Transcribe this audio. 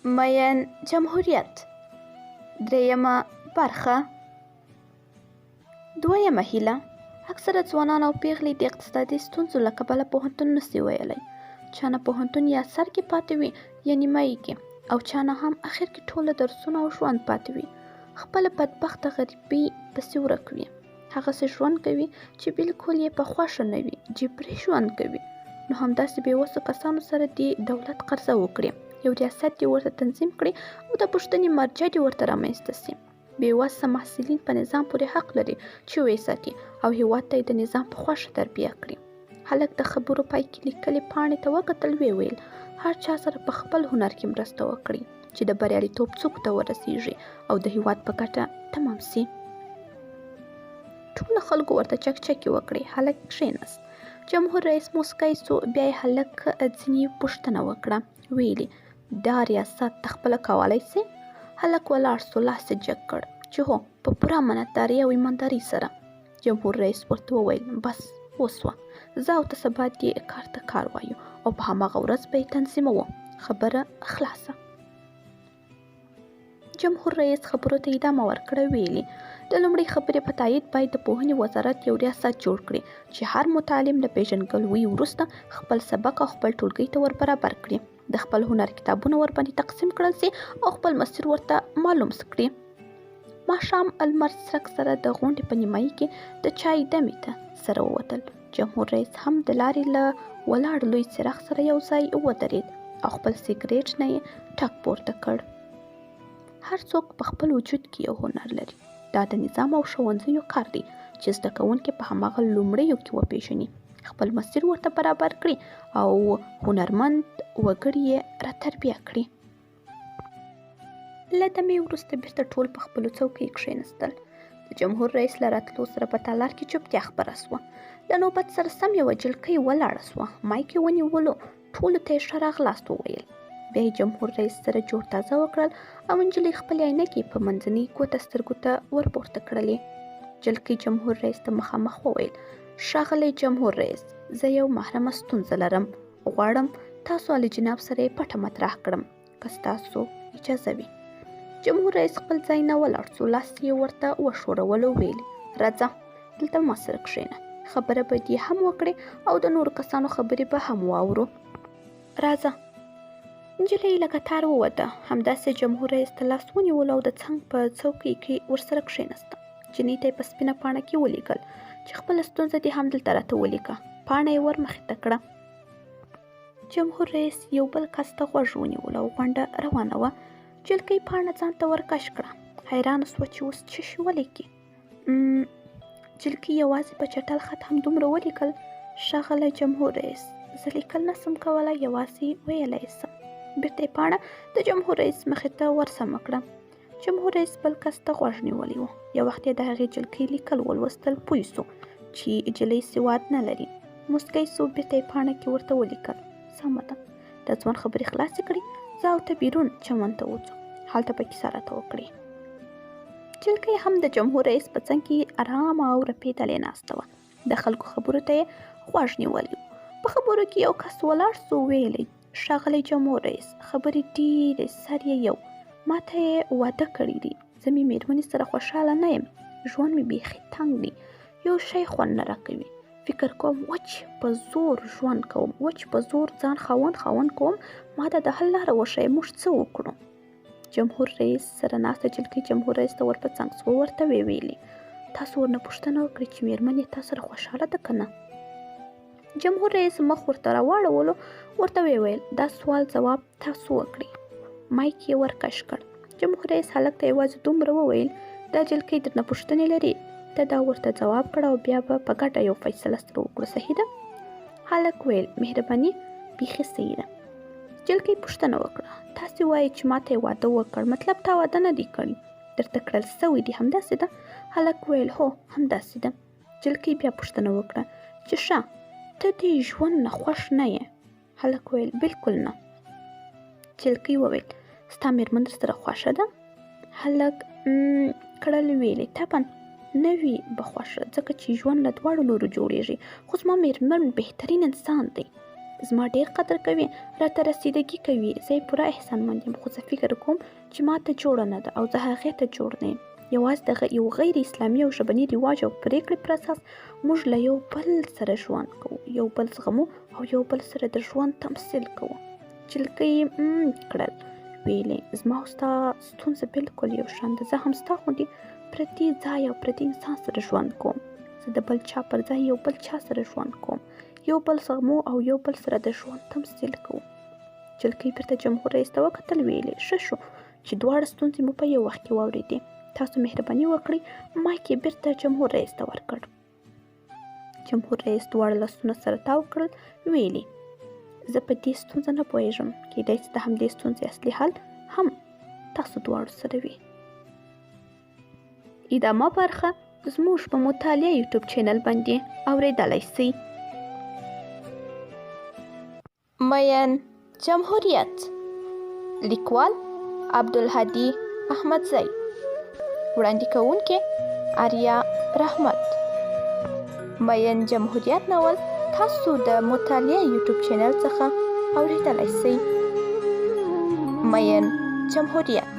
مین جمهوریت. دریمه برخه. دویمه هیله. اکثره ځوانان او پیغلې د اقتصادي ستونزو له کبله پوهنتون نسي ویلی. چا نه پوهنتون یا سر کې پاتې وي یا نیمایي کې، او چا نه هم اخر کې ټوله درسونه او ژوند پاتې وي. خپله بدبخته غریبۍ پسې ورک وي. هغسې ژوند کوي چې بالکل یې په خوښه نه وي، جبري ژوند کوي. نو همداسې بېوسو کسانو سره د دولت قرضه وکړي، یو ریاست دې ورته تنظیم کړي او د پوښتنې مرجع دې ورته رامنځته سي. بېوسه محصلین په نظام پورې حق لري چې ویساتي او هېواد ته یې د نظام په خوښه تربیه کړي. هلک د خبرو پای کې لیکلې پاڼې ته وکتل، ویل هر چا سره په خپل هنر کې مرسته وکړي چې د بریالیتوب څوکو ته ورسیږي او د هېواد په ګټه تمام سي. ټولو خلکو ورته چکچکې وکړې. هلک کښېناست. جمهور رئیس موسکی سو. بیا یې هلک ځینې پوښتنه وکړه. ویلي دا ریاست ته خپله کولی سي؟ هلک ولاړ سو، لاس یې جګ کړ چې هو، په پوره امانتدارۍ او ایماندارۍ سره. جمهور رئیس ورته وویل بس وسوه، زه او ته سبا دې کار ته کار وایو او په هماغه ورځ به یې تنظیموو. خبره خلاصه. جمهور رئیس خبرو ته ادامه ورکړه. ویلي د لومړۍ خبرې په تایید باید د پوهنې وزارت یو ریاست جوړ کړي چې هر متعلم له پیژندګلوۍ وروسته خپل سبق او خپل ټولګي ته ور برابر کړي، د خپل هنر کتابونه ورباندې تقسیم کړل سي او خپل مسیر ورته معلوم کړي. ماښام لمر څرک سره د غونډې په نیمایي کې د چای دمې ته سره ووتل. جمهور رئیس هم د لارې له ولاړ لوی څراغ سره یو ځای ودرېد او خپل سیګریټ نه یې ټک پورته کړ. هر څوک په خپل وجود کې یو هنر لري. دا د نظام او ښوونځیو کار دی چې زده کوونکي په هماغه لومړیو کې وپېژني، خپل مسیر ورته برابر کړي او هنرمند وګړي یې راتربیه کړي. له دمې وروسته بیرته ټول په خپلو څوکیو کښېنستل. د جمهور رئیس له راتلو سره په تالار کې چوپتیا خپره سوه. له نوبت سره سم یوه جلکۍ ولاړه سوه. مایک یې ونیولو. ټولو ته یې ښه راغلاست وویل. بیا یې جمهور رئیس سره جوړ تازه وکړل او نجلۍ خپلې عینکې په منځنۍ ګوته سترګو ته ورپورته کړلې. جلکۍ جمهور رئیس ته مخامخ وویل ښاغلی جمهور رئیس، زه یو محرمه ستونزه لرم. غواړم تاسو عالی جناب سره یې پټه مطرح کړم، که ستاسو اجازه وي. جمهور رئیس خپل ځای نه ولاړ سو. لاس یې ورته وښورول او ویل راځه دلته ما سره کښېنه، خبره به دې هم وکړې او د نورو کسانو خبرې به هم واورو. راځه. نجلۍ له کتار ووته. همداسې جمهور رئیس ته لاس ونیولو او د څنګ په څوکۍ کې ورسره کښېنسته. جینۍ ته یې په سپینه پاڼه کې ولیکل چې خپله ستونزه دې همدلته راته ولیکه. پاڼه یې ور مخې ته کړه. جمهور رئیس یو بل کس ته غوږ ونیولو او غونډه روانه وه. جلکۍ پاڼه ځان ته ورکش کړه. حیرانه سوه چې اوس څه شي ولیکي. جلکۍ یوازې په چټل خط همدومره ولیکل ښاغلی جمهور رئیس، زه لیکل نسم کولی، یوازې ویلی سم. بیرته یې پاڼه د جمهور رئیس مخې ته ورسمه کړه. جمهور رئیس بل کس ته غوږ نیولی و. یو وخت یې د هغې جلکۍ لیکل ولوستل، پوه سو چې نجلۍ سواد نه لري. موسکی سو. بیرته یې پاڼه کې ورته ولیکل سمه ده، د ځوان خبرې خلاصې کړي، زه او ته بیرون چمن ته وځو، هلته به کیسه راته وکړي. جلکۍ هم د جمهور رئیس په څنګ کې ارامه او رپېدلې ناسته وه. د خلکو خبرو ته یې غوږ نیولی و. په خبرو کې یو کس ولاړ سو. ویلی ښاغلی جمهور رئیس، خبرې ډېرې، سر یې یو. ما ته یې واده کړی دی. زه مې مېرمنې سره خوشحاله نه یم. ژوند مې بیخي تنګ دی. یو شی خوند نه راکوي. فکر کوم وچ په زور ژوند کوم، وچ په زور ځان خاوند کوم. ما ته د حل لاره وښیه، موږ څه وکړو؟ جمهور رئیس سره ناسته جلکۍ جمهور رئیس ته ور په څنګ سوه. ورته ویلي تاسو ورنه پوښتنه وکړئ چې مېرمن یې تا سره خوشحاله ده که نه؟ جمهور رئیس مخ ورته راواړولو. ورته ویل دا سوال ځواب تاسو وکړئ. مایک یې ورکش کړ. جمهور رئیس هلک ته یوازې دومره وویل دا جلکۍ درنه پوښتنې لري، ته دا ورته ځواب کړه او بیا به په ګډه یو فیصله سره وکړو، صحیح ده؟ هلک ویل مهرباني بیخي صحیح ده. جلکۍ پوښتنه وکړه تاسې وایئ چې ما ته یې واده وکړ، مطلب تا واده نه دی کړی، درته کړل سوی دی، همداسې ده؟ هلک ویل هو همداسې ده. جلکۍ بیا پوښتنه وکړه چې ښه ته دې ژوند نه خوښ نه یې؟ هلک ویل بالکل نه. جلکۍ وویل ستا مېرمن در سره خوښه ده؟ هلک کړل ویلې طبعا نه وي به خوښه، ځکه چې ژوند له دواړو لورو جوړیږي، خو زما مېرمن بهترین انسان دی. زما ډیر قدر کوي، راته رسیدګي کوي، زه یې پوره احسانمند یم، خو زه فکر کوم چې ما ته جوړه نه ده او زه هغې ته جوړ نه یم. یوازې دغه یو غیر اسلامي او ژبني رواج او پرېکړې پر اساس موږ له یو بل سره ژوند کوو، یو بل زغمو او یو بل سره د ژوند تمثیل کوو. جلکۍ کړل، ویلې زما او ستا ستونزه بالکل یو شان ده، زه هم ستا غوندې پردي ځای او پردي انسان سره ژوند کوم. زه د بل چا پر ځای یو بل چا سره ژوند کوم، یو بل زغمو او یو بل سره د ژوند تمثیل کوو. جلکۍ بیرته جمهور رئیس ته وکتل، ویلې ښه شو چې دواړه ستونزې مو په یو وخت کې واورېدې. تاسو مهرباني وکړئ مایک یې بیرته جمهور رئیس ته ورکړ. جمهور رئیس دواړه لاسونه سره تاو کړل، ویلې زه په دې ستونزه نه پوهېږم، کیدای چې د همدې ستونزې اصلي حل هم تاسو دواړو سره وي. ادامه برخه زموږ په مطالعه یوټیوب چینل باندې اورېدلی سئ. مین جمهوریت، لیکوال عبدالهادي احمدزی، وړاندې کوونکې آریا رحمت. مین جمهوریت ناول تاسو د مطالعه یوټیوب چینل څخه اورېدلی سئ. مین جمهوریت.